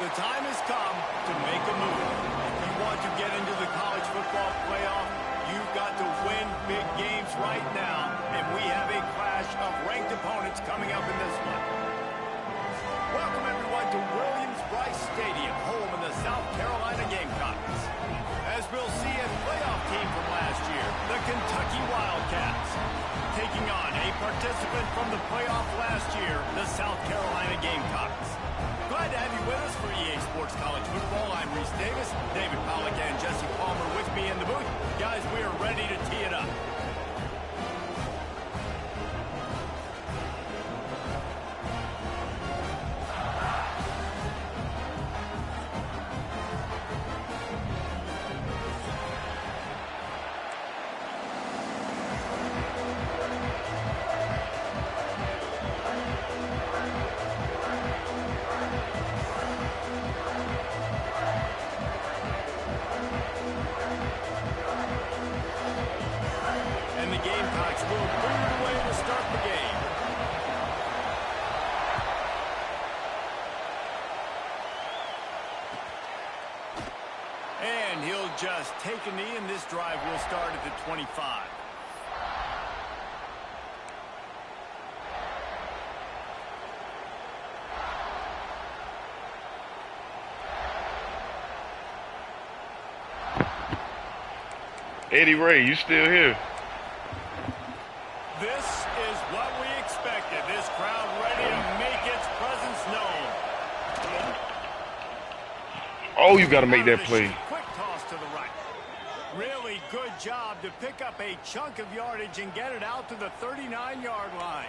The time has come to make a move. If you want to get into the college football playoff, you've got to win big games right now, and we have a clash of ranked opponents coming up in this one. Welcome, everyone, to Williams-Brice Stadium, home of the South Carolina Gamecocks. As we'll see, a playoff team from last year, the Kentucky Wildcats, taking on a participant from the playoff last year, the South Carolina Gamecocks. Glad to have you with us for EA Sports College Football. I'm Reese Davis, David Pollack, and Jesse Palmer with me in the booth. Guys, we are ready to tee it up. And he'll just take a knee, and this drive will start at the 25. Eddie Ray, you still here? This is what we expected. This crowd ready to make its presence known. Oh, you got to make that play. Quick toss to the right. Really good job to pick up a chunk of yardage and get it out to the 39-yard line.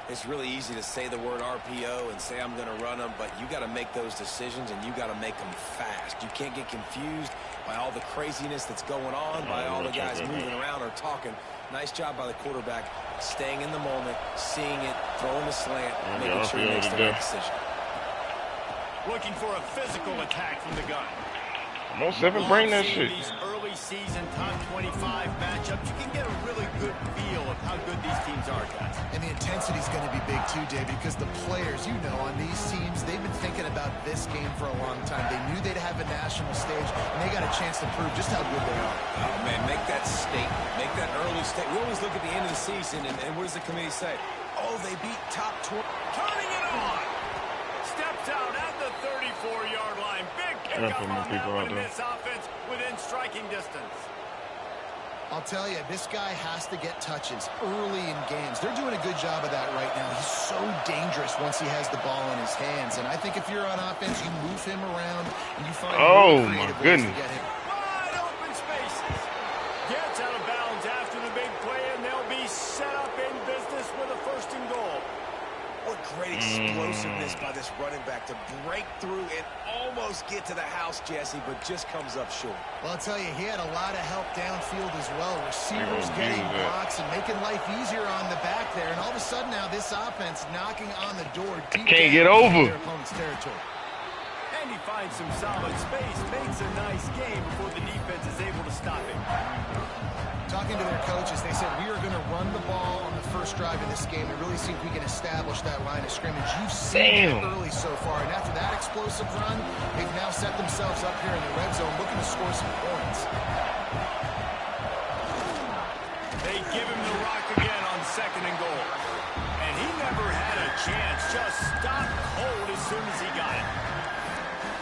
It's really easy to say the word RPO and say I'm going to run them, but you got to make those decisions and you got to make them fast. You can't get confused by all the craziness that's going on, by all the guys moving around or talking. Nice job by the quarterback, staying in the moment, seeing it, throwing the slant, making sure he makes the right decision. Looking for a physical attack from the gun. Come on, Seven, bring that shit. These early season top 25 matchups, you can get a really good feel of how good these teams are, guys. And the intensity is going to be big too, David, because the players, you know, on these teams, they've been thinking about this game for a long time. They knew they'd have a national stage, and they got a chance to prove just how good they are. Oh, man, make that statement. Make that early statement. We always look at the end of the season, and what does the committee say? Oh, they beat top 20. Turning it on. Steps out at the 34-yard line. Big pickup on that one in this offense within striking distance. I'll tell you, this guy has to get touches early in games. They're doing a good job of that right now. He's so dangerous once he has the ball in his hands. And I think if you're on offense, you move him around and you find creative ways to get him. Wide open spaces. Gets out of bounds after the big play, and they'll be set up in business with a first and goal. What great explosiveness by this running back to break through and almost get to the house, Jesse, but just comes up short. Well, I'll tell you, he had a lot of help downfield as well. Receivers getting blocks and making life easier on the back there. And all of a sudden now this offense knocking on the door. Deep can't get over their opponent's territory. And he finds some solid space, makes a nice game before the defense is able to stop him. Talking to their coaches, they said, we are going to run the ball on the first drive of this game and really see if we can establish that line of scrimmage. You've seen it early so far, and after that explosive run, they've now set themselves up here in the red zone looking to score some points. They give him the rock again on second and goal. And he never had a chance, just stopped cold as soon as he got it.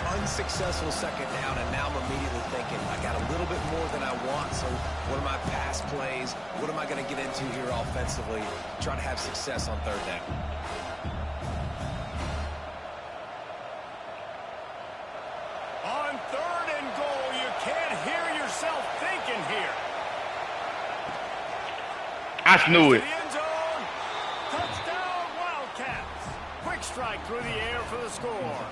Unsuccessful second down, and now I'm immediately thinking, I got a little bit more than I want, so what are my pass plays? What am I going to get into here offensively? Try to have success on third down. On third and goal, you can't hear yourself thinking here. I knew it. Touchdown, Wildcats. Quick strike through the air for the score.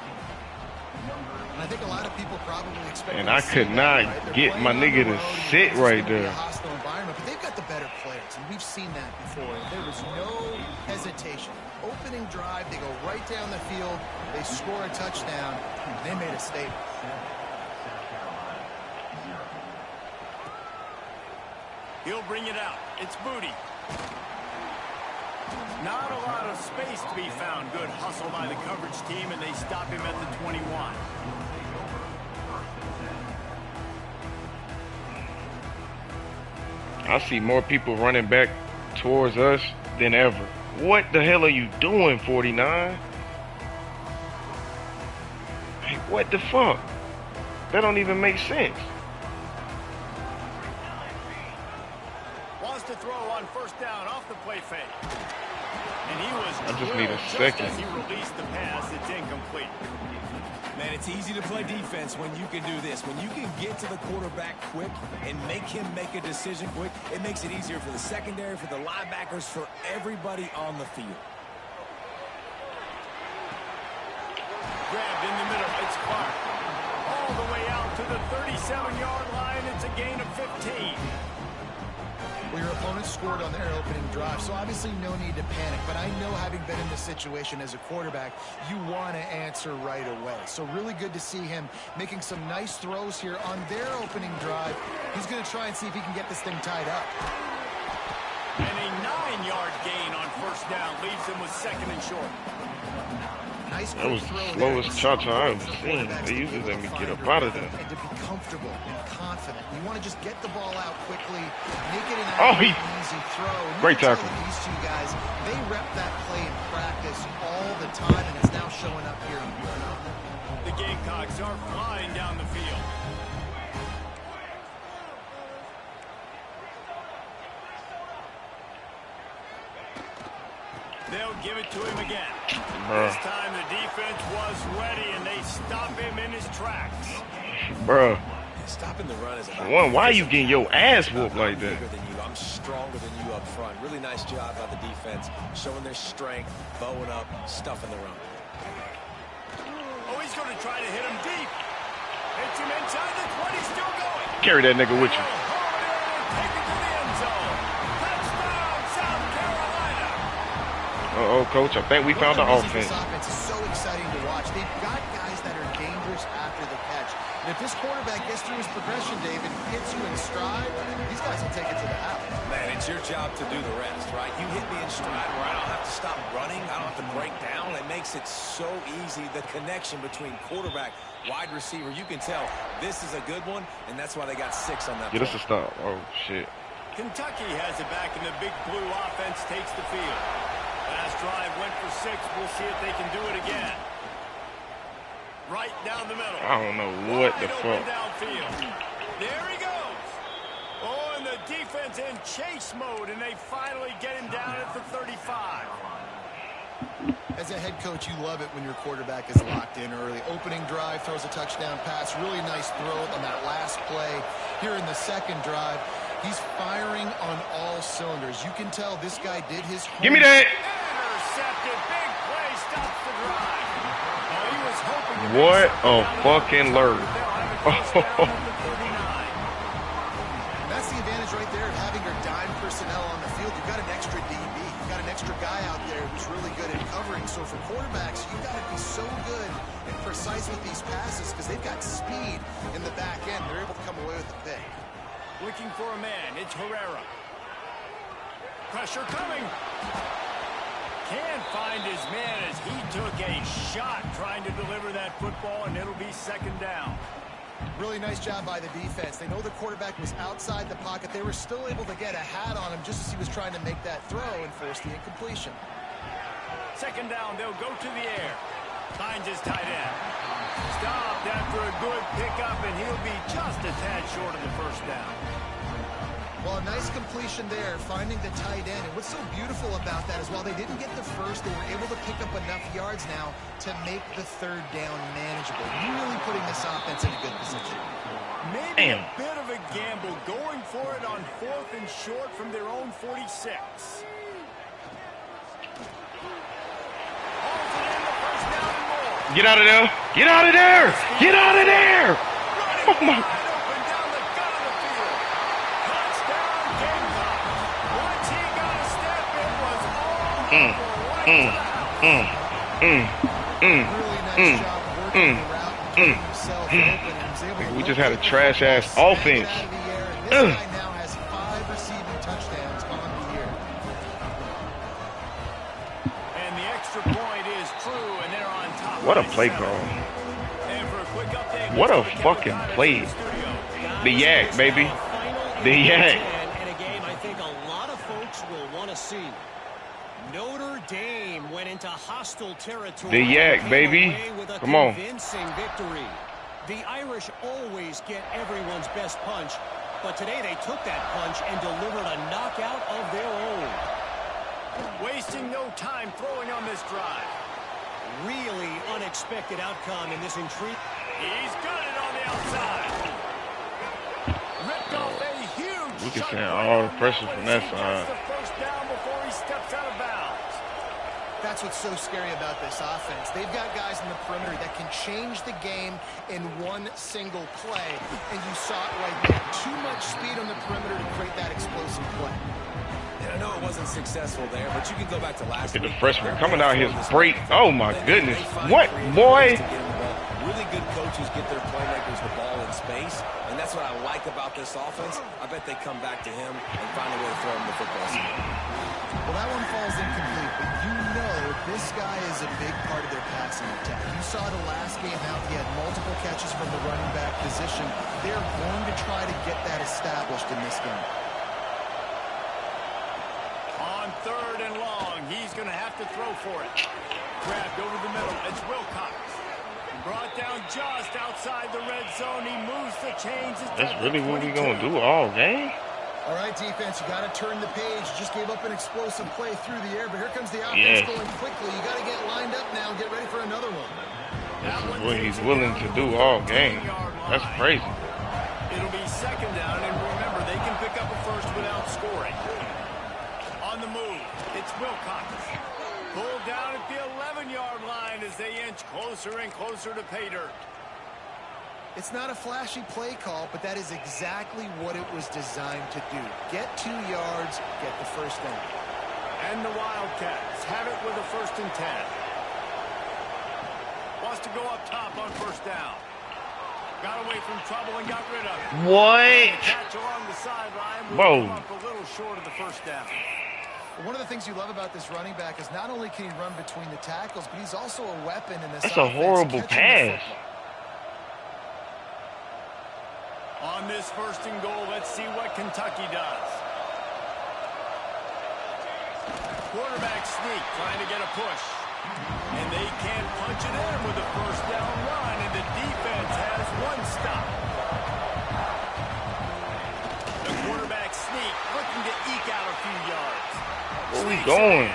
And I think a lot of people probably expect. And I could not get my nigga to sit right there. Hostile environment, but they've got the better players, and we've seen that before. There was no hesitation. Opening drive, they go right down the field, they score a touchdown, and they made a statement. He'll bring it out. It's Booty. Not a lot of space to be found. Good hustle by the coverage team, and they stop him at the 21. I see more people running back towards us than ever. What the hell are you doing, 49? Hey, what the fuck? That don't even make sense. Wants to throw on first down off the play fake. And he was I just need a just second. as he released the pass, it's incomplete. Man, it's easy to play defense when you can do this. When you can get to the quarterback quick and make him make a decision quick, it makes it easier for the secondary, for the linebackers, for everybody on the field. Grabbed in the middle, it's Clark. All the way out to the 37-yard line, it's a gain of 15. Well, your opponent scored on their opening drive, so obviously no need to panic. But I know, having been in this situation as a quarterback, you want to answer right away. So really good to see him making some nice throws here on their opening drive. He's going to try and see if he can get this thing tied up. And a 9-yard gain on first down leaves him with second and short. Nice That was the slowest cha-cha I've seen. They usually let me get up out of there. And to be comfortable and confident. You want to just get the ball out quickly, make it an easy throw. And great tackle. these two guys, they rep that play in practice all the time, and it's now showing up here in Bruno. The Gamecocks are flying down the field. They'll give it to him again. This time the defense was ready, and they stop him in his tracks. Bruh. Stopping the run is about Why are you getting your ass whooped like that? I'm stronger than you up front. Really nice job by the defense, showing their strength, bowing up, stuffing the run. Oh, he's going to try to hit him deep. Hits him inside the 20, still going. Carry that nigga with you. Take it to the end zone. Touchdown, South Carolina. Uh-oh, coach. I think we found the offense. This offense is so exciting to watch. They've got guys that are dangerous after the catch. And if this quarterback gets through his progression, David, hits you in stride, these guys will take it to the house. Man, it's your job to do the rest, right? You hit me in stride where I don't have to stop running. I don't have to break down. It makes it so easy, the connection between quarterback, wide receiver. You can tell this is a good one, and that's why they got 6 on that. Yeah, this is stop. Oh, shit. Kentucky has it back, and the big blue offense takes the field. Last drive went for 6. We'll see if they can do it again. Right down the middle. I don't know what the fuck. Downfield. There he goes. Oh, and the defense in chase mode, and they finally get him down at the 35. As a head coach, you love it when your quarterback is locked in early. Opening drive, throws a touchdown pass. Really nice throw on that last play. Here in the second drive, he's firing on all cylinders. You can tell this guy did his homework. Give me that. Intercepted. Big play. Stops the drive. Oh, he was hoping to What a fucking lurk. That's the advantage right there of having your dime personnel on the field. You've got an extra DB. You've got an extra guy out there who's really good at covering. So for quarterbacks, you've got to be so good and precise with these passes because they've got speed in the back end. They're able to come away with the pick. Looking for a man. It's Herrera. Pressure coming. Can't find his man as he took a shot trying to deliver that football, and it'll be second down. Really nice job by the defense. They know the quarterback was outside the pocket. They were still able to get a hat on him just as he was trying to make that throw and force the incompletion. Second down, they'll go to the air. Finds his tight end. Stopped after a good pickup, and he'll be just a tad short of the first down. Well, a nice completion there, finding the tight end. And what's so beautiful about that is while they didn't get the first, they were able to pick up enough yards now to make the third down manageable. Really putting this offense in a good position. Maybe a bit of a gamble, going for it on 4th and short from their own 46. Get out of there. Get out of there. Get out of there. Oh, my. We just had a trash-ass offense. This guy now has 5 receiving touchdowns on the year. What a play call. What a fucking play. The yak, baby. The yak. And a game I think a lot of folks will want to see. Notre Dame went into hostile territory. The yak, baby. Come on. Convincing victory. The Irish always get everyone's best punch, but today they took that punch and delivered a knockout of their own. Wasting no time throwing on this drive. Really unexpected outcome in this intrigue. He's got it on the outside. Ripped off a huge We can shot send all the pressure from that He side. gets the first down before he steps out of bounds. That's what's so scary about this offense. They've got guys in the perimeter that can change the game in one single play, and you saw it right there. Too much speed on the perimeter to create that explosive play. And I know it wasn't successful there, but you can go back to last Look at week. the freshman coming out his break. Oh my goodness. What, boy? Really good coaches get their playmakers the ball in space, and that's what I like about this offense. I bet they come back to him and find a way to throw him the football. Well, that one falls incomplete, but you know this guy is a big part of their passing attack. You saw the last game out. He had multiple catches from the running back position. They're going to try to get that established in this game. On 3rd and long, he's going to have to throw for it. Grabbed over the middle. It's Wilcox. Brought down just outside the red zone. He moves the chains. That's really what we gonna do all game? All right, defense, you got to turn the page. You just gave up an explosive play through the air, but here comes the offense going quickly. You got to get lined up now and get ready for another one. This is what he's willing to do all game. That's crazy. It'll be 2nd down, and remember, they can pick up a first without scoring. On the move, it's Wilcox. Pulled down at the 11-yard line as they inch closer and closer to pay dirt. It's not a flashy play call, but that is exactly what it was designed to do. Get 2 yards, get the first down. And the Wildcats have it with a 1st and 10. Wants to go up top on 1st down. Got away from trouble and got rid of it. What? Catch along the sideline. Whoa. Up a little short of the 1st down. One of the things you love about this running back is not only can he run between the tackles, but he's also a weapon in this That's a horrible pass. On this 1st and goal, let's see what Kentucky does. Quarterback sneak, trying to get a push. And they can't punch it in with a 1st down run, and the defense has 1 stop. The quarterback sneak, looking to eke out a few yards. Where we going?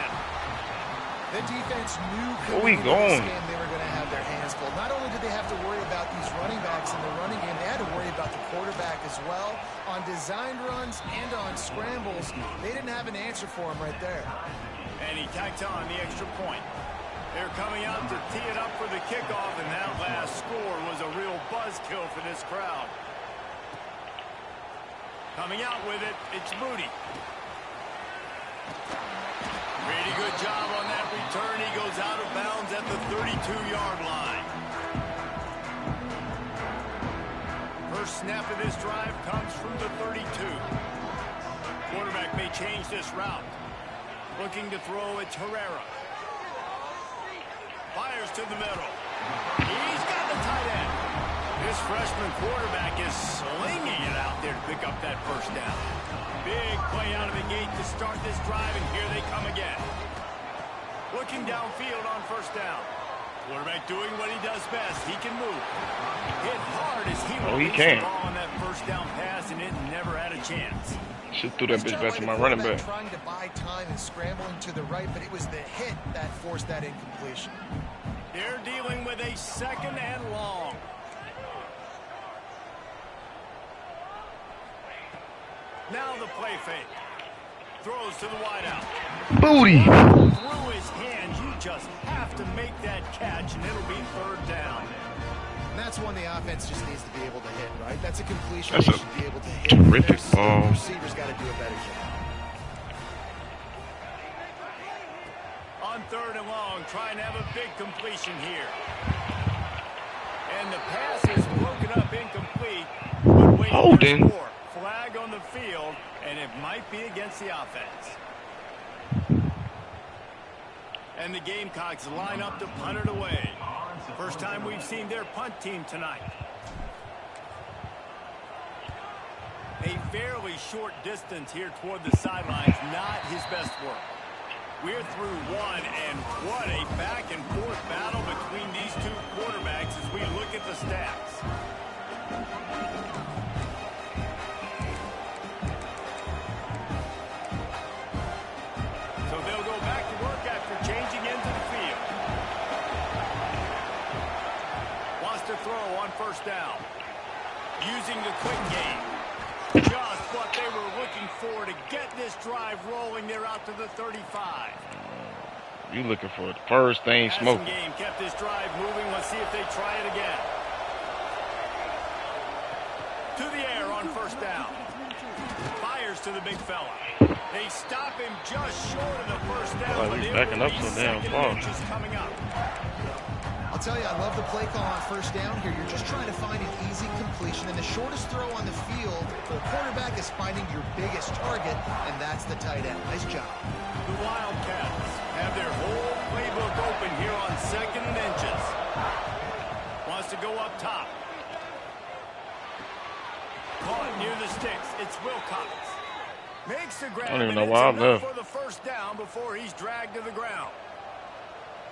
The defense knew Where we going? this game they were going to have their hands full. Not only did they have to worry about these running backs in the running game, they had to worry about the quarterback as well. On designed runs and on scrambles, they didn't have an answer for him right there. And he tacked on the extra point. They're coming out to tee it up for the kickoff, and that last score was a real buzzkill for this crowd. Coming out with it, it's Moody. Really good job on that return. He goes out of bounds at the 32-yard line. First snap of this drive comes from the 32. Quarterback may change this route. Looking to throw, it's Herrera. Fires to the middle. He's got the tight end. This freshman quarterback is slinging it out there to pick up that 1st down. Big play out of the gate to start this drive, and here they come again. Looking downfield on 1st down. Quarterback doing what he does best. He can move. Hit hard as he released the ball on that 1st down pass, and it never had a chance. Should threw that bitch back to my running back. Trying to buy time and scrambling to the right, but it was the hit that forced that incompletion. They're dealing with a 2nd and long. Now the play fake. Throws to the wideout. Booty. Through his hands, you just have to make that catch, and it'll be 3rd down. And that's one the offense just needs to be able to hit, right? That's a completion That's they a should be able to hit. terrific Their ball. receivers got to do a better job. On 3rd and long, trying to have a big completion here. And the pass is broken up incomplete. But wait for the score. Flag on the field, and it might be against the offense. And the Gamecocks line up to punt it away. First time we've seen their punt team tonight. A fairly short distance here toward the sidelines, not his best work. We're through one, and what a back-and-forth battle between these two quarterbacks as we look at the stats. So they'll go back to work after changing into the field. Wants to throw on first down. Using the quick game. Just what they were looking for to get this drive rolling. They're out to the 35. You looking for the first thing smoking. Game kept this drive moving. Let's see if they try it again. To the air on first down. Fires to the big fella. They stop him just short of the first down. Oh, he's backing up so damn far. Coming up. I'll tell you, I love the play call on first down here. You're just trying to find an easy completion, and the shortest throw on the field for the quarterback is finding your biggest target, and that's the tight end. Nice job. The Wildcats have their whole playbook open here on 2nd and inches. Wants to go up top. Caught near the sticks. It's Wilcox. Makes the grab. I don't even know why I left. For the first down before he's dragged to the ground.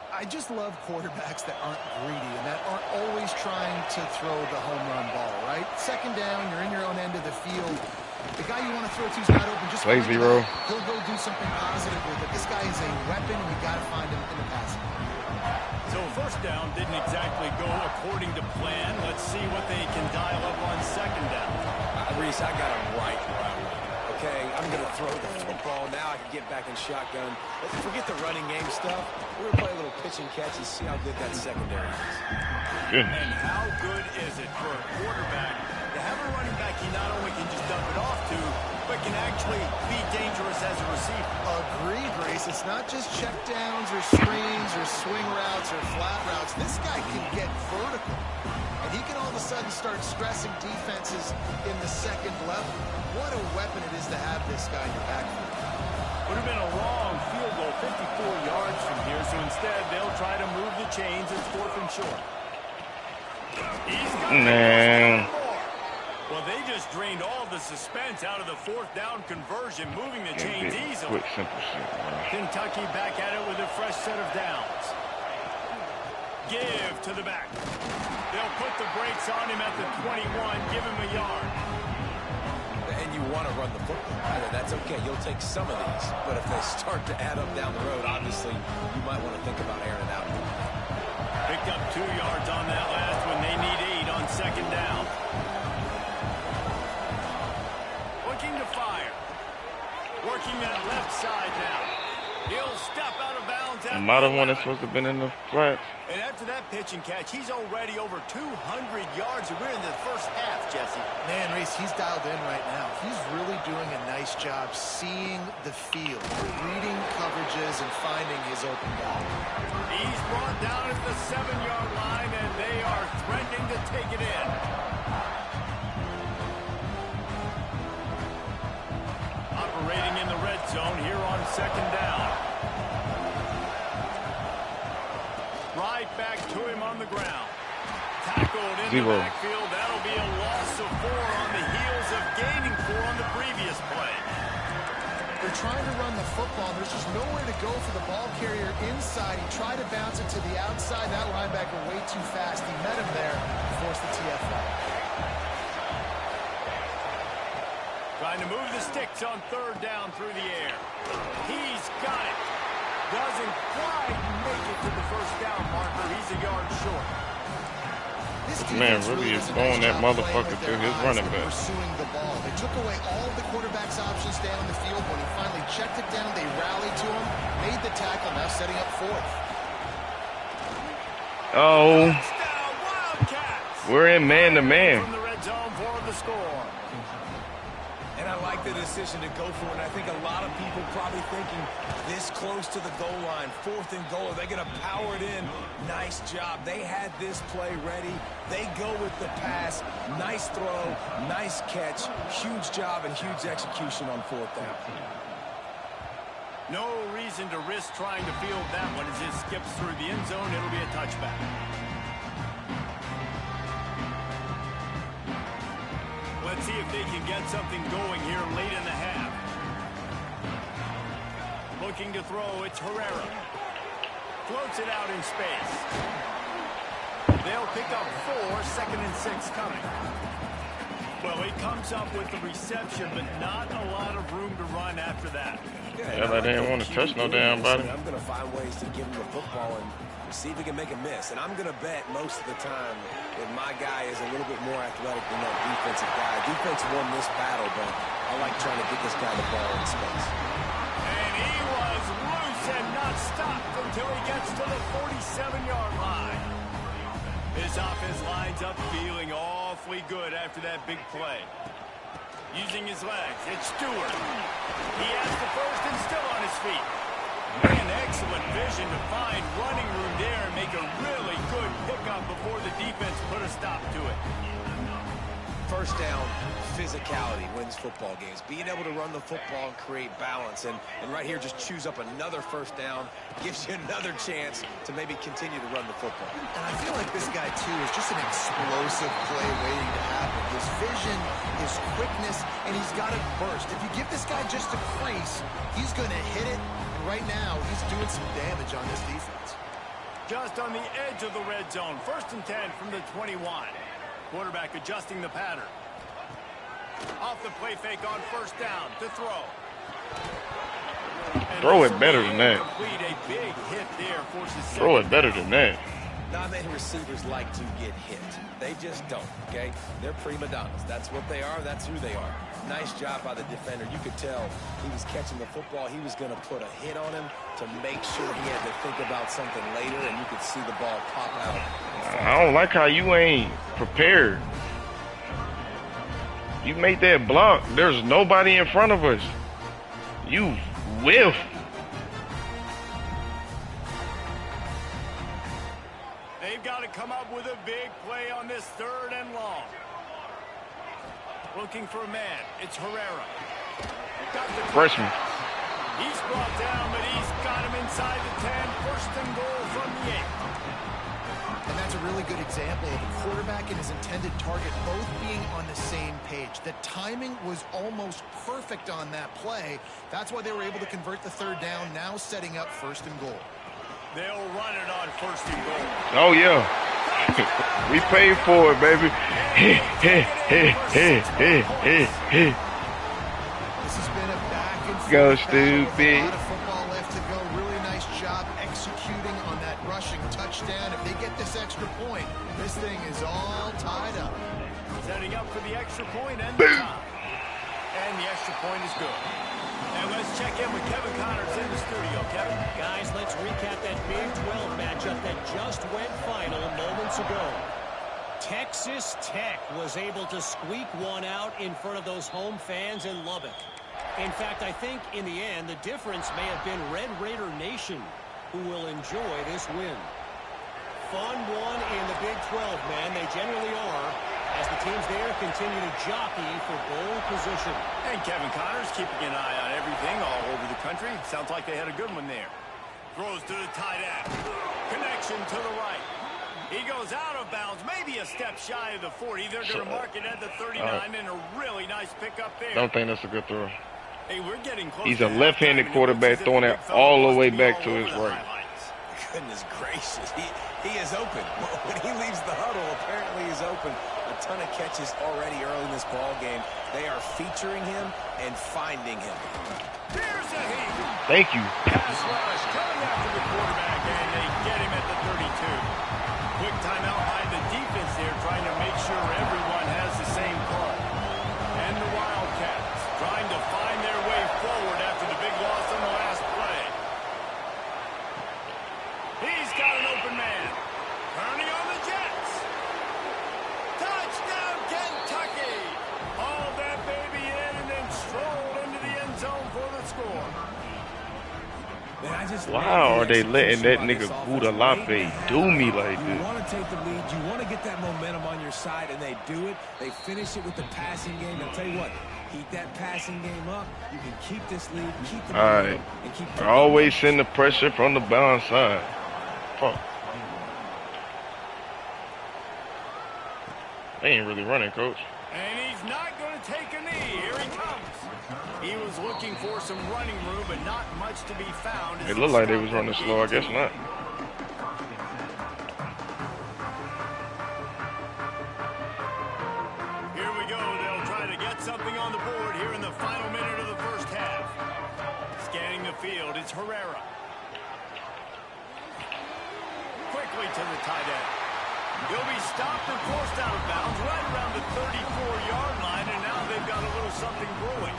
I just love quarterbacks that aren't greedy and that aren't always trying to throw the home run ball, right? Second down, you're in your own end of the field. The guy you want to throw to is not open. Just play zero. He'll go do something positive with it. This guy is a weapon, and you got to find him in the passing. So first down didn't exactly go according to plan. Let's see what they can dial up on second down. Reese, I got him right where I want. Okay, I'm going to throw the football. Now I can get back in shotgun. Let's forget the running game stuff. We're going to play a little pitch and catch and see how good that secondary is. Goodness. And how good is it for a quarterback to have a running back he not only can just dump it off to, but can actually be dangerous as a receiver? Agreed, Grace. It's not just check downs or screens or swing routes or flat routes. This guy can get vertical. And he can all of a sudden start stressing defenses in the second level. What a weapon it is to have this guy in your backfield. Would have been a long field goal, 54 yards from here, so instead they'll try to move the chains. It's 4th and short. He's got Man. Well, they just drained all the suspense out of the 4th down conversion, moving the chains easily. Quick, simple shit, man. Kentucky back at it with a fresh set of downs. Give to the back. They'll put the brakes on him at the 21, give him a yard. And you want to run the football. That's okay. You'll take some of these. But if they start to add up down the road, obviously, you might want to think about airing it out. Picked up 2 yards on that last one. They need 8 on second down. Looking to fire. Working that left side now. He'll step out of bounds. Might have one that's supposed to have been in the flats. And after that pitch and catch, he's already over 200 yards. And we're in the first half, Jesse. Man, Reese, he's dialed in right now. He's really doing a nice job seeing the field, reading coverages, and finding his open guy. He's brought down at the 7-yard line, and they are threatening to take it in. Operating in the red zone here on second down. Right back to him on the ground. Tackled in the backfield. That'll be a loss of 4 on the heels of gaining 4 on the previous play. They're trying to run the football. There's just nowhere to go for the ball carrier inside. He tried to bounce it to the outside. That linebacker way too fast. He met him there, forced the TFL. Trying to move the sticks on third down through the air. He's got it. Doesn't quite make it to the first down marker. He's a yard short. This man really is throwing that motherfucker to his running back. Pursuing the ball. They took away all the quarterback's options down the field. When he finally checked it down, they rallied to him, made the tackle, now setting up 4th. Oh. We're in man-to-man. From the red zone for the score. And I like the decision to go for it. I think a lot of people probably thinking this close to the goal line, 4th and goal. Are they going to power it in? Nice job. They had this play ready. They go with the pass. Nice throw, nice catch. Huge job and huge execution on 4th down. No reason to risk trying to field that one as it skips through the end zone. It'll be a touchback. see if they can get something going here late in the half. Looking to throw, it's Herrera. Floats it out in space. They'll pick up 4, 2nd and 6 coming. Well, he comes up with the reception, but not a lot of room to run after that. Yeah, I didn't want to touch no damn body. I'm going to find ways to give him the football and see if he can make a miss. And I'm going to bet most of the time that my guy is a little bit more athletic than that defensive guy. Defense won this battle, but I like trying to get this guy the ball in space. And he was loose and not stopped until he gets to the 47-yard line. His offense lines up feeling awfully good after that big play. Using his legs, it's Stewart. He has the first and still on his feet. An excellent vision to find running room there and make a really good pickup before the defense put a stop to it. First down, physicality wins football games. Being able to run the football and create balance. And right here, just choose up another first down. Gives you another chance to maybe continue to run the football. And I feel like this guy, too, is just an explosive play waiting to happen. His vision, his quickness, and he's got it burst. If you give this guy just a crease, he's going to hit it. And right now, he's doing some damage on this defense. Just on the edge of the red zone. 1st and 10 from the 21. Quarterback adjusting the pattern. Off the play fake on 1st down to throw. And throw it better than that. A big hit there forces throw it better than that. Not many receivers like to get hit. They just don't, okay? They're prima donnas. That's what they are. That's who they are. Nice job by the defender. You could tell he was catching the football. He was going to put a hit on him to make sure he had to think about something later, and you could see the ball pop out. I don't like how you ain't prepared. You made that block. There's nobody in front of us. You whiff. They've got to come up with a big play on this 3rd and long. Looking for a man. It's Herrera. Freshman. He's brought down, but he's got him inside the 10. 1st and goal from the 8. And that's a really good example of a quarterback and his intended target both being on the same page. The timing was almost perfect on that play. That's why they were able to convert the 3rd down, now setting up 1st and goal. They'll run it on 1st and goal. Oh, yeah. We paid for it, baby. This has been a back and forth Go, battle with stupid. a lot of football left to go. Really nice job executing on that rushing touchdown. If they get this extra point, this thing is all tied up. Setting up for the extra point and the top. And the extra point is good. And let's check in with Kevin Connors in the studio. Kevin. Guys, let's recap that Big 12 matchup that just went final moments ago. Texas Tech was able to squeak one out in front of those home fans in Lubbock. In fact, I think in the end, the difference may have been Red Raider Nation, who will enjoy this win. Fun one in the Big 12, man. They generally are, as the teams there continue to jockey for bowl position. And Kevin Connors keeping an eye on everything all over the country. Sounds like they had a good one there. Throws to the tight end. Connection to the right. He goes out of bounds, maybe a step shy of the 40. They're going to mark it at the 39, and a really nice pickup there. Don't think that's a good throw. Hey, we're getting close. He's a left-handed quarterback throwing it all the way back to his right. Goodness gracious. He is open. When he leaves the huddle, apparently he's open. A ton of catches already early in this ball game. They are featuring him and finding him. Here's a heat. Thank you. Pass rush coming after the quarterback, and they get him at the 32. Quick timeout by the defense there, trying to make sure everyone has the same call. And the Wildcats trying to find their way forward after the big loss on the last play. He's got an open man. Kearney on the Jets. Touchdown, Kentucky. Hauled that baby in and then strolled into the end zone for the score. Wow, are they letting that nigga Gudalape do me like You this? want to take the lead. You want to get that momentum on your side, and they do it. They finish it with the passing game. I'll tell you what, keep that passing game up. You can keep this lead, keep the momentum, and keep. I always send the pressure from the bound side. Fuck. They ain't really running, coach. And he's not going to take a knee. Here he comes. He was looking for some running room, but not much to be found. It looked like they was running slow. I guess not. Here we go. They'll try to get something on the board here in the final minute of the first half. Scanning the field, it's Herrera. Quickly to the tight end. He'll be stopped and forced out of bounds right around the 34-yard line, and now they've got a little something brewing.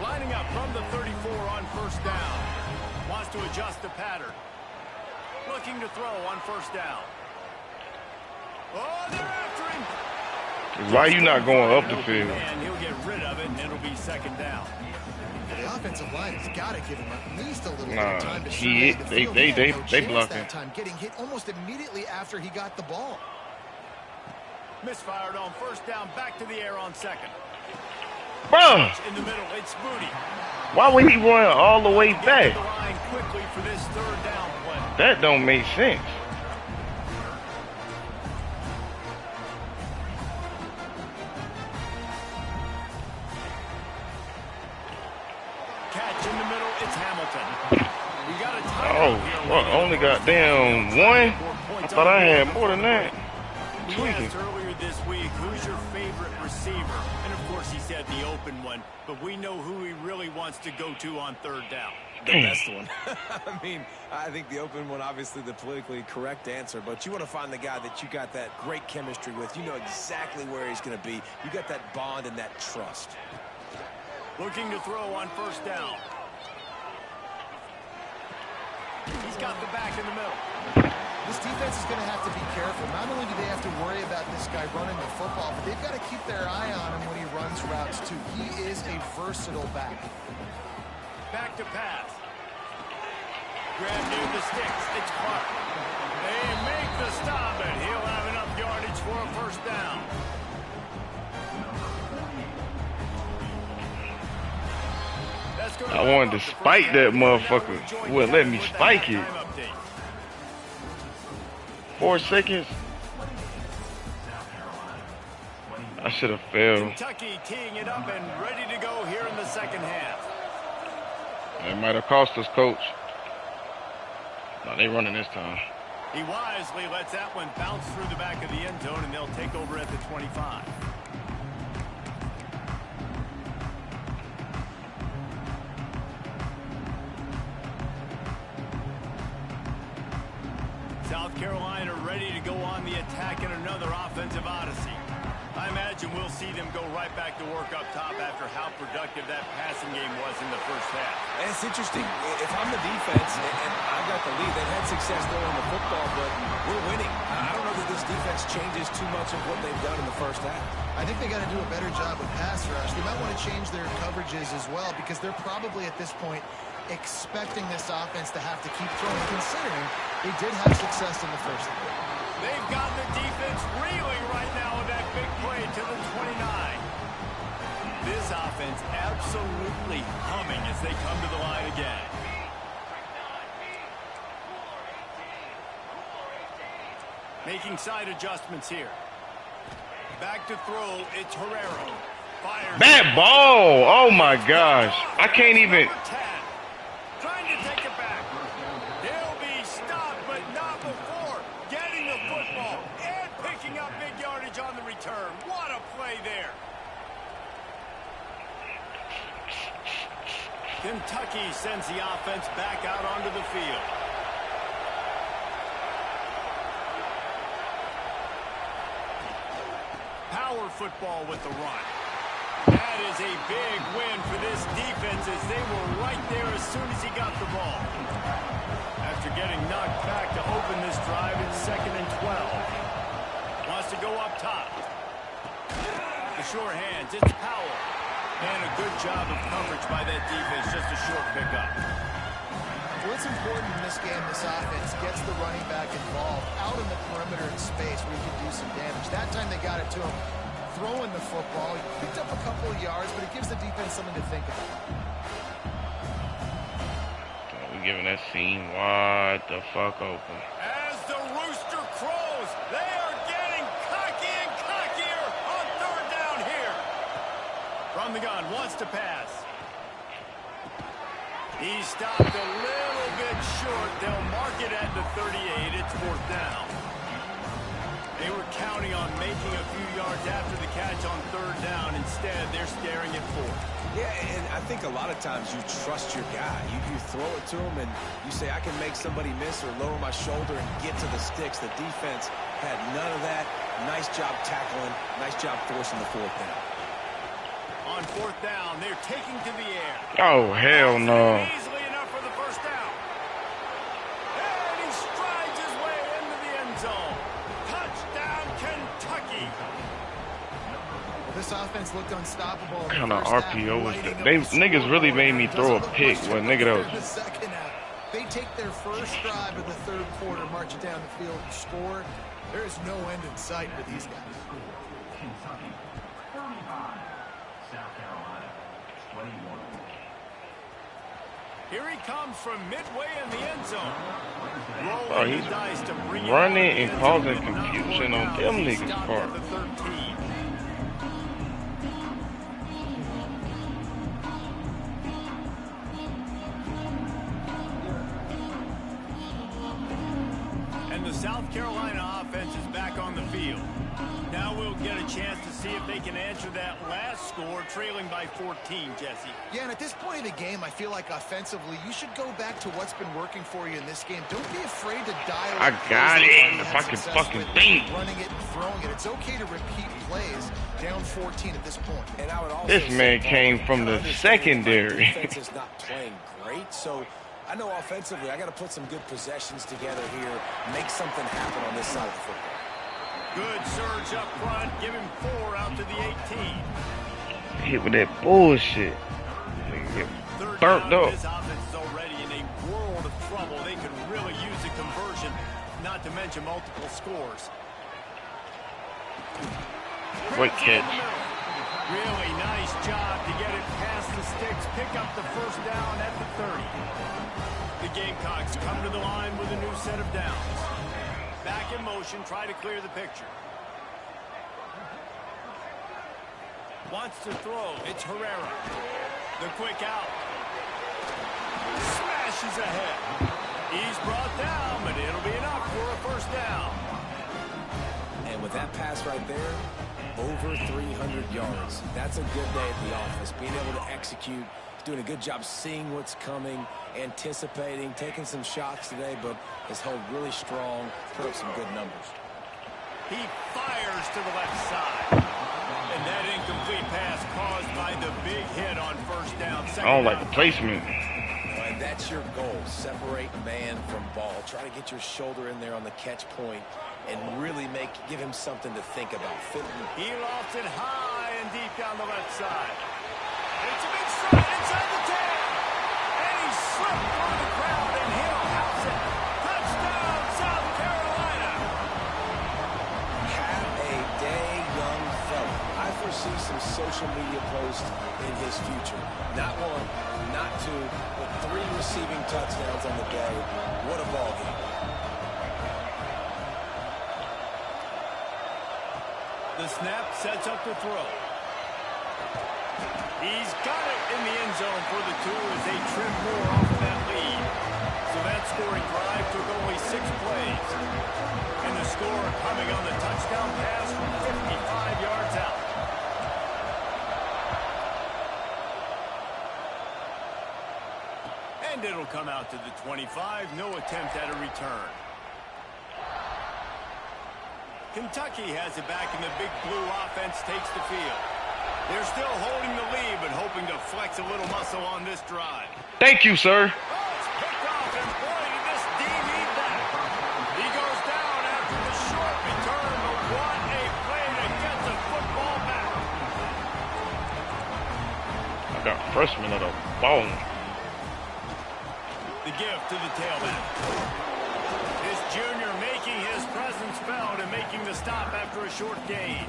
Lining up from the 34 on first down. Wants to adjust the pattern. Looking to throw on first down. Oh, they're after him. Why are you not going up the field? And he'll get rid of it, and it'll be second down. The offensive line has got to give him at least a little bit Nah, of time to he survey the they field. they He had they no they chance blocking. that time, getting hit almost immediately after he got the ball. Misfired on first down, back to the air on second. Bruh, In the middle, it's Moody. why would he run all the way Get to back? the line quickly for this third down play. That don't make sense. Catch in the middle, it's Hamilton. We got a timeout Oh, here. well, only got down one. I thought I had more than that. We Tweaking. asked earlier this week, who's your favorite receiver? And of course he said the open one, but we know who he really wants to go to on third down. The best one. I mean, I think the open one, obviously the politically correct answer, but you want to find the guy that you got that great chemistry with. You know exactly where he's going to be. You got that bond and that trust. Looking to throw on first down. He's got the back in the middle. This defense is going to have to be careful. Not only do they have to worry about this guy running the football, but they've got to keep their eye on him when he runs routes, too. He is a versatile back. Back to pass. Grab near the sticks. It's Clark. They make the stop, and he'll have enough yardage for a first down. I wanted to spike that motherfucker. Wouldn't let me spike it. 4 seconds. I should have failed. Kentucky teeing it up and ready to go here in the second half. It might have cost us, coach. No, they running this time. He wisely lets that one bounce through the back of the end zone, and they'll take over at the 25. South Carolina ready to go on the attack in another offensive odyssey. I imagine we'll see them go right back to work up top after how productive that passing game was in the first half. And it's interesting. If I'm the defense and I've got the lead, they've had success throwing the football, but we're winning. I don't know that this defense changes too much of what they've done in the first half. I think they got to do a better job with pass rush. They might want to change their coverages as well, because they're probably at this point expecting this offense to have to keep throwing, considering they did have success in the first half. They've got the defense reeling right now with that big play to the 29. This offense absolutely humming as they come to the line again. Making side adjustments here. Back to throw, it's Herrera. Fires. Bad ball. Oh my gosh. I can't even. Number 10. Trying to take it back. He'll be stopped, but not before getting the football and picking up big yardage on the return. What a play there. Kentucky sends the offense back out onto the field. Power football with the run. That is a big win for this defense as they were right there as soon as he got the ball. After getting knocked back to open this drive, it's 2nd and 12. Wants to go up top. The short hands, it's Powell. And a good job of coverage by that defense, just a short pickup. What's important in this game, this offense gets the running back involved out in the perimeter in space where he can do some damage. That time they got it to him throwing the football. He picked up a couple of yards, but it gives the defense something to think about. We're giving that scene wide the fuck open. As the rooster crows, they are getting cocky and cockier on third down. from the gun, wants to pass. He stopped a little bit short. They'll mark it at the 38. It's 4th down. They were counting on making a few yards after the catch on 3rd down. Instead, they're staring at 4th. Yeah, and I think a lot of times you trust your guy. You throw it to him, and you say, I can make somebody miss or lower my shoulder and get to the sticks. The defense had none of that. Nice job tackling. Nice job forcing the 4th down. On 4th down, they're taking to the air. Oh, hell no. Easily enough for the 1st down. And he strides his way into the end zone. Touchdown, Kentucky. This offense looked unstoppable. What kind of RPO was that? Niggas really made me throw a pick. Well, nigga, that was... They take their first drive of the 3rd quarter, march it down the field, and score. There is no end in sight for these guys. Here he comes from midway in the end zone. Oh, he's running and causing confusion on them niggas' part. And the South Carolina offense is back on the field. Now we'll get a chance to see if they can answer that last score, trailing by 14, Jesse. Yeah, and at this point in the game, I feel like offensively, you should go back to what's been working for you in this game. Don't be afraid to dial. I got it. If I can fucking think. Running it and throwing it. It's okay to repeat plays down 14 at this point. And I would also This man came from the secondary. Defense is not playing great, so I know offensively I got to put some good possessions together here, make something happen on this side of the football. Good surge up front. Give him 4 out to the 18. Hit with that bullshit. Burnt up. This offense is already in a world of trouble. They could really use a conversion, not to mention multiple scores. Great catch. Really nice job to get it past the sticks. Pick up the 1st down at the 30. The Gamecocks come to the line with a new set of downs. Back in motion, try to clear the picture. Wants to throw. It's Herrera. The quick out. Smashes ahead. He's brought down, but it'll be enough for a 1st down. And with that pass right there, over 300 yards. That's a good day at the office. Being able to execute, doing a good job seeing what's coming, anticipating, taking some shots today, but has held really strong, put up some good numbers. He fires to the left side. And that incomplete pass caused by the big hit on 1st down. I don't like the placement. And that's your goal. Separate man from ball. Try to get your shoulder in there on the catch point and really give him something to think about. He lofts it high and deep down the left side. It's a big stride inside the 10. And he slipped through the crowd, and he'll house it. Touchdown, South Carolina. Have a day, young fella. I foresee some social media posts in his future. Not 1, not 2, but 3 receiving touchdowns on the day. What a ball game. The snap sets up the throw. He's got it in the end zone for the 2 as they trim more off of that lead. So that scoring drive took only 6 plays. And the score coming on the touchdown pass from 55 yards out. And it'll come out to the 25. No attempt at a return. Kentucky has it back, and the big blue offense takes the field. They're still holding the lead, but hoping to flex a little muscle on this drive. Thank you, sir. Oh, it's picked off, and boy, did this D need that. He goes down after the short return, but what a play to get the football back. I got freshman of the bone. The gift to the tailback. This junior making his presence felt and making the stop after a short gain.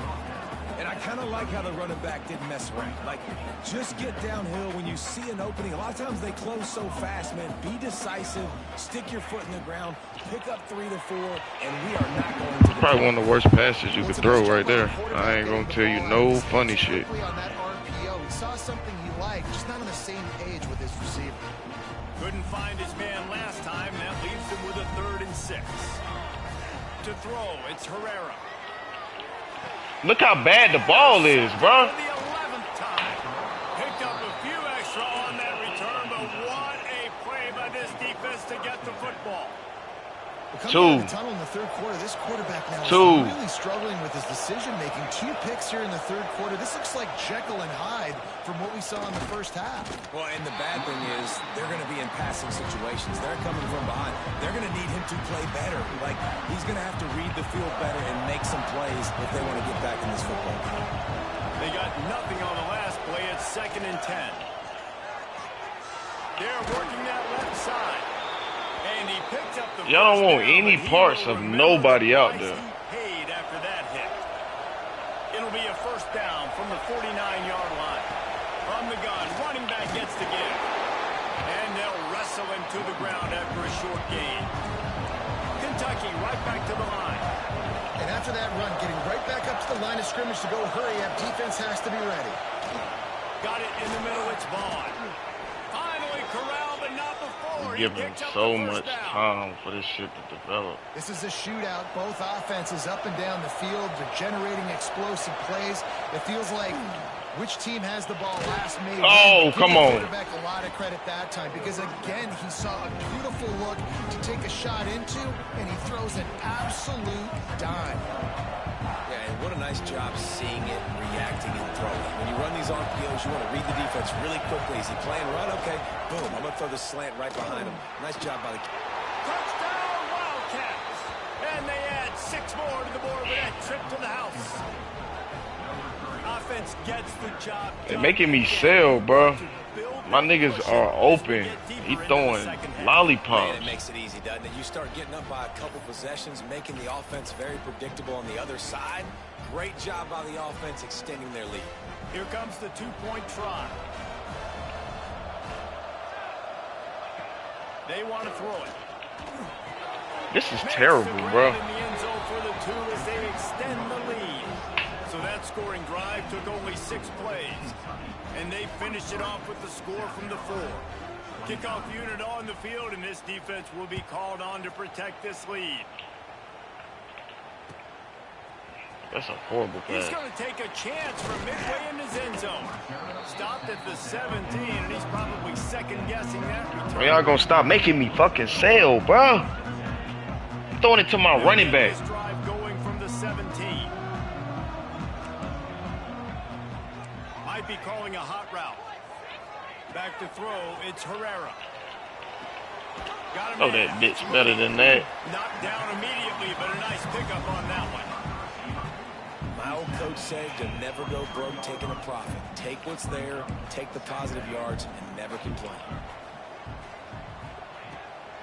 And I kind of like how the running back didn't mess around. Like, just get downhill when you see an opening. A lot of times they close so fast, man. Be decisive. Stick your foot in the ground. Pick up 3 to 4, and we are not going to... Probably one of the worst passes you could throw right there. I ain't going to tell you no funny shit. On that RPO, he saw something he liked, just not on the same page with his receiver. Couldn't find his man last time. That leaves him with a 3rd and 6. To throw, it's Herrera. Look how bad the ball is, bro. For the 11th time. Picked up a few extra on that return, but what a play by this defense to get the football. Coming out of the tunnel in the 3rd quarter, this quarterback now is really struggling with his decision-making. 2 picks here in the 3rd quarter. This looks like Jekyll and Hyde from what we saw in the 1st half. Well, and the bad thing is they're going to be in passing situations. They're coming from behind. They're going to need him to play better. Like, he's going to have to read the field better and make some plays if they want to get back in this football game. They got nothing on the last play. It's 2nd and 10. They're working that left side. And he picked up the y'all don't want any parts of nobody out there. Paid after that hit. It'll be a 1st down from the 49-yard line. From the gun, running back gets the give. And they'll wrestle him to the ground after a short gain. Kentucky right back to the line. And after that run, getting right back up to the line of scrimmage to go hurry up, defense has to be ready. Got it in the middle, it's Vaughn. Finally corralled, but not before. Give them so much time for this shit to develop. This is a shootout. Both offenses up and down the field. They're generating explosive plays. It feels like which team has the ball last made. Oh, come on. Quarterback a lot of credit that time because, again, he saw a beautiful look to take a shot into, and he throws an absolute dime. Yeah, and what a nice job seeing it, reacting, and throwing. When you run these RPOs, you want to read the defense really quickly. Is he playing run? Okay, boom. I'm going to throw this slant right behind him. Nice job by the... Touchdown, Wildcats! And they add 6 more to the board with that trip to the house. Offense gets the job done. They're making me sell, bro. My niggas are open. He throwing lollipops. Man, it makes it easy, doesn't it? You start getting up by a couple possessions, making the offense very predictable on the other side. Great job by the offense extending their lead. Here comes the 2-point try. They want to throw it. This is terrible, bro. In the end zone for the 2 as they extend the lead. So that scoring drive took only 6 plays. And they finished it off with the score from the 4. Kickoff unit on the field, and this defense will be called on to protect this lead. That's a horrible pass. He's going to take a chance from midway in his end zone. Stopped at the 17, and he's probably second-guessing that return. Y'all gonna stop making me fucking sell, bro. I'm throwing it to my running back. This drive going from the 17. Might be calling a hot route. Back to throw, it's Herrera. Oh, that bitch better than that. Knocked down immediately, but a nice pickup on that one. My old coach said to never go broke taking a profit. Take what's there, take the positive yards, and never complain.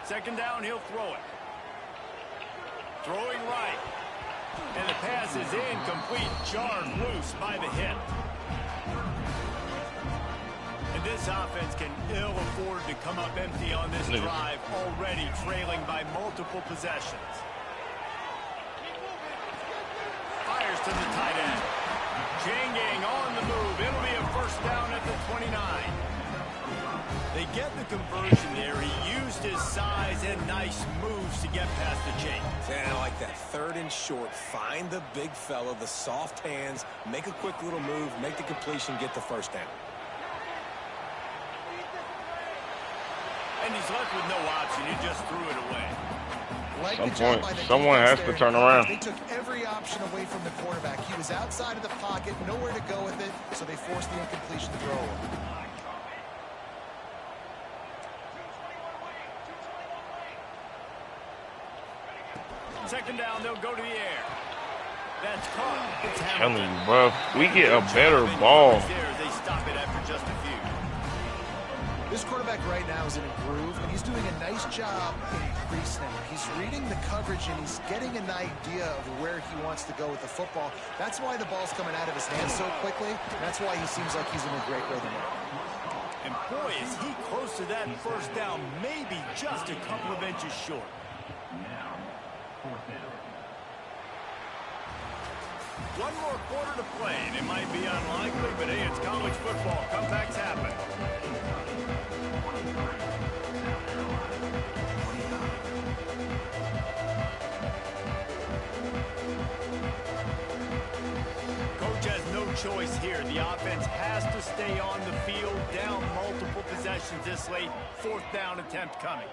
2nd down, he'll throw it. Throwing right. And the pass is incomplete, jarred loose by the hit. And this offense can ill afford to come up empty on this drive, already trailing by multiple possessions. Fires to the tight end. Chain gang on the move. It'll be a 1st down at the 29. They get the conversion there. He used his size and nice moves to get past the chain. And I like that. 3rd and short. Find the big fella, the soft hands, make a quick little move, make the completion, get the 1st down. And he's left with no option. He just threw it away. Like Some point, someone has to turn around. They took every option away from the quarterback. He was outside of the pocket, nowhere to go with it, so they forced the incompletion throw. 2nd down, they'll go to the air. That's caught. It's I'm telling you, bro, we get a better ball. They stop it after just a few. This quarterback right now is in a groove, and he's doing a nice job in pre-snap. He's reading the coverage, and he's getting an idea of where he wants to go with the football. That's why the ball's coming out of his hands so quickly. That's why he seems like he's in a great rhythm. And boy, is he close to that 1st down, maybe just a couple of inches short. One more quarter to play, and it might be unlikely, but hey, it's college football. Comebacks happen. Coach has no choice here. The offense has to stay on the field, down multiple possessions this late. 4th down attempt coming.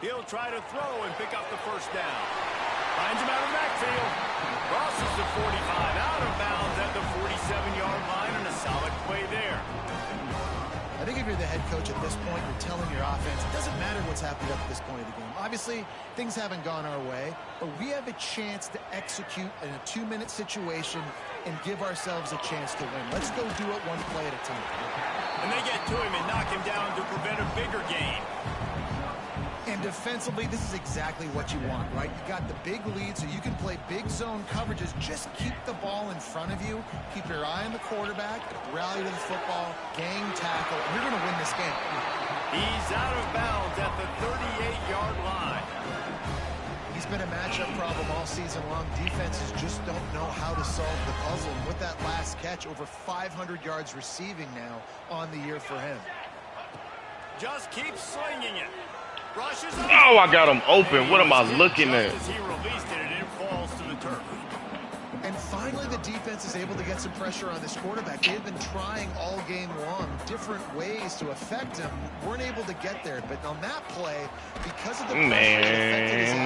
He'll try to throw and pick up the first down. Finds him out of the backfield. Crosses the 45, out of bounds at the 47-yard line, and a solid play there. I think if you're the head coach at this point, you're telling your offense, it doesn't matter what's happening up at this point of the game. Obviously, things haven't gone our way, but we have a chance to execute in a 2-minute situation and give ourselves a chance to win. Let's go do it one play at a time. And they get to him and knock him down to prevent a bigger gain. And defensively, this is exactly what you want, right? You got the big lead, so you can play big zone coverages. Just keep the ball in front of you. Keep your eye on the quarterback. Rally to the football. Gang tackle. You're going to win this game. He's out of bounds at the 38-yard line. He's been a matchup problem all season long. Defenses just don't know how to solve the puzzle. And with that last catch, over 500 yards receiving now on the year for him. Just keep slinging it. Rushes up. Oh, I got him open. What am I looking at? As he released it, and it falls to the turf. And finally, the defense is able to get some pressure on this quarterback. They've been trying all game long different ways to affect him. Weren't able to get there. But on that play, because of the man,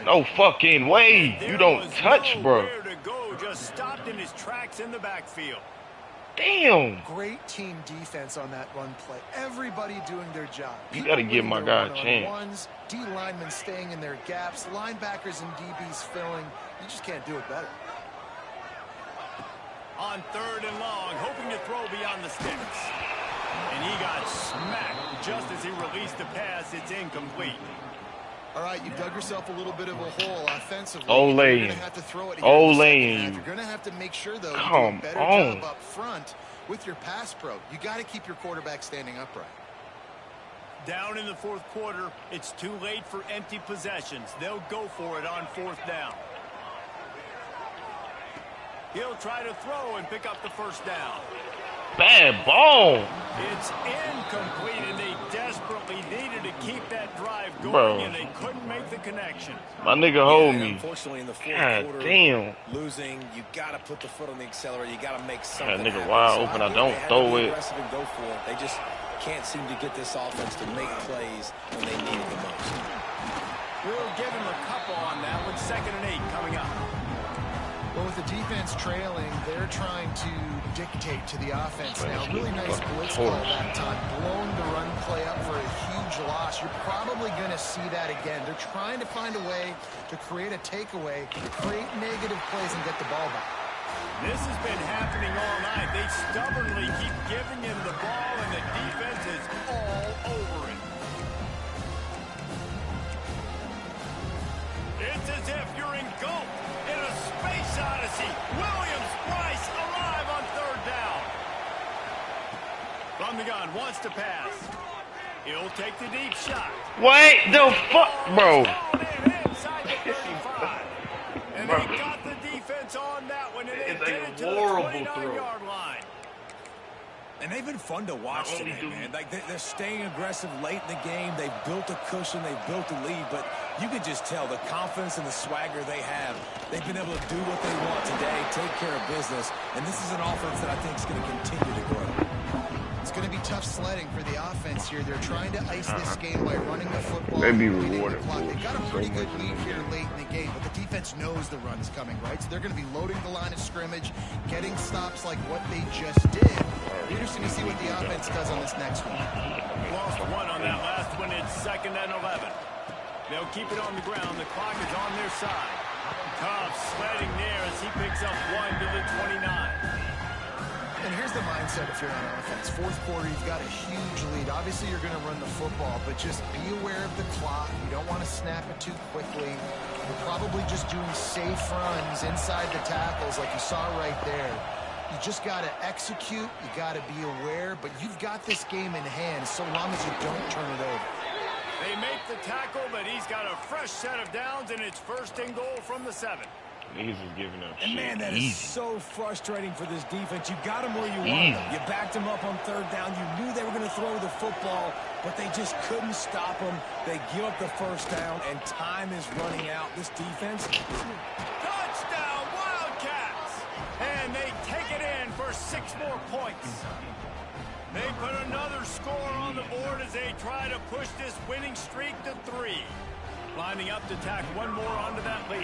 no fucking way. You don't touch, bro. Nowhere to go, just stopped in his tracks in the backfield. Damn. Great team defense on that run play. Everybody doing their job. You got to give my guy a chance. D linemen staying in their gaps. Linebackers and DBs filling. You just can't do it better. On 3rd and long, hoping to throw beyond the sticks. And he got smacked just as he released the pass. It's incomplete. All right, you dug yourself a little bit of a hole offensively. You're going to have to throw it here. You're going to have to make sure, though, you do a better job up front with your pass pro. You got to keep your quarterback standing upright. Down in the 4th quarter, it's too late for empty possessions. They'll go for it on 4th down. He'll try to throw and pick up the first down. Bad ball. It's incomplete, and they desperately needed to keep that drive going, bro, and they couldn't make the connection. My nigga hold me. Unfortunately, in the 4th God quarter, damn. losing, you got to put the foot on the accelerator. You got to make something That nigga happen. wide So open. I I don't throw it. aggressive and go for it. They just can't seem to get this offense to make plays when they need it the most. We'll give him a couple on that one. 2nd and 8 coming up. Well, with the defense trailing, they're trying to dictate to the offense now. Really nice blitz call that time. Blowing the run play up for a huge loss. You're probably going to see that again. They're trying to find a way to create a takeaway, create negative plays, and get the ball back. This has been happening all night. They stubbornly keep giving him the ball, and the defense is all over it. It's as if you're engulfed in a space odyssey. Williams-Brice alive on 3rd down. From the gun, wants to pass. He'll take the deep shot. What the fuck, bro? Inside the 35. And they got the defense on that one, and they get it to the 29-yard line. And they've been fun to watch today, man. Like they're staying aggressive late in the game. They've built a cushion. They've built a lead. But you can just tell the confidence and the swagger they have. They've been able to do what they want today, take care of business. And this is an offense that I think is going to continue to grow. It's going to be tough sledding for the offense here. They're trying to ice this game by running the football. They'd be rewarded for it. They've got a pretty good lead here late in the game, but the defense knows the run's coming, right? So they're going to be loading the line of scrimmage, getting stops like what they just did. Interesting to see what the offense does on this next one. Lost one on that last one. It's 2nd and 11. They'll keep it on the ground. The clock is on their side. Cobb sledding there as he picks up 1 to the 29. And here's the mindset if you're on offense. 4th quarter, you've got a huge lead. Obviously, you're going to run the football, but just be aware of the clock. You don't want to snap it too quickly. You're probably just doing safe runs inside the tackles like you saw right there. You just got to execute. You got to be aware, but you've got this game in hand so long as you don't turn it over. They make the tackle, but he's got a fresh set of downs, and it's 1st and goal from the 7. He's just giving up And shit. man, that Easy. is so frustrating for this defense. You got them where you want them. You backed them up on 3rd down. You knew they were going to throw the football, but they just couldn't stop them. They give up the 1st down, and time is running out. This defense. Touchdown, Wildcats! And they take it in for 6 more points. They put another score on the board as they try to push this winning streak to 3. Lining up to tack one more onto that lead.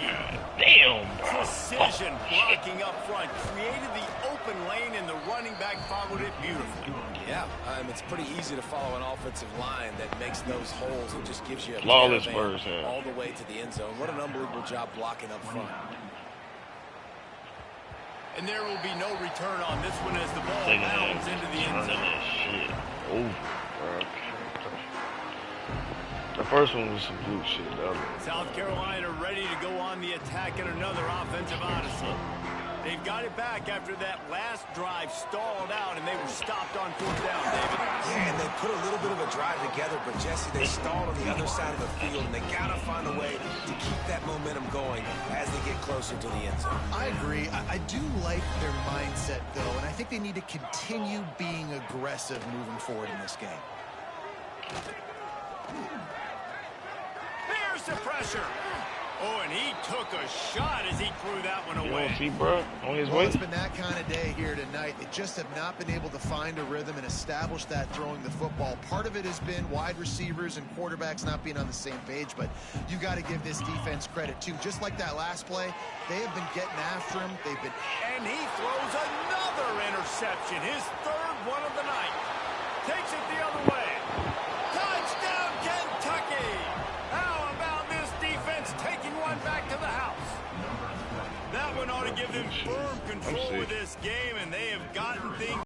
Damn, bro. Precision blocking up front. Created the open lane, and the running back followed it beautifully. Yeah, it's pretty easy to follow an offensive line that makes those holes and just gives you a Flawless caravan first half. all the way to the end zone. What an unbelievable job blocking up front. And there will be no return on this one as the ball Second bounds half, into the end turning zone. that shit over, bro. The first one was some blue shit. The other one. South Carolina ready to go on the attack in another offensive odyssey. They've got it back after that last drive stalled out, and they were stopped on 4th down, David. Yeah, and they put a little bit of a drive together, but Jesse, they stalled on the other side of the field, and they got to find a way to keep that momentum going as they get closer to the end zone. I agree. I do like their mindset, though, and I think they need to continue being aggressive moving forward in this game. There's the pressure. Oh, and he took a shot as he threw that one You away. want to see, bro? On his Well, way? it's been that kind of day here tonight. They just have not been able to find a rhythm and establish that throwing the football. Part of it has been wide receivers and quarterbacks not being on the same page, but you got to give this defense credit, too. Just like that last play, they have been getting after him. They've been... And he throws another interception, his 3rd one of the night. Takes it the other way. Touchdown, Kentucky! How about this defense taking one back to the house? That one ought to give them firm control of this game, and they have gotten things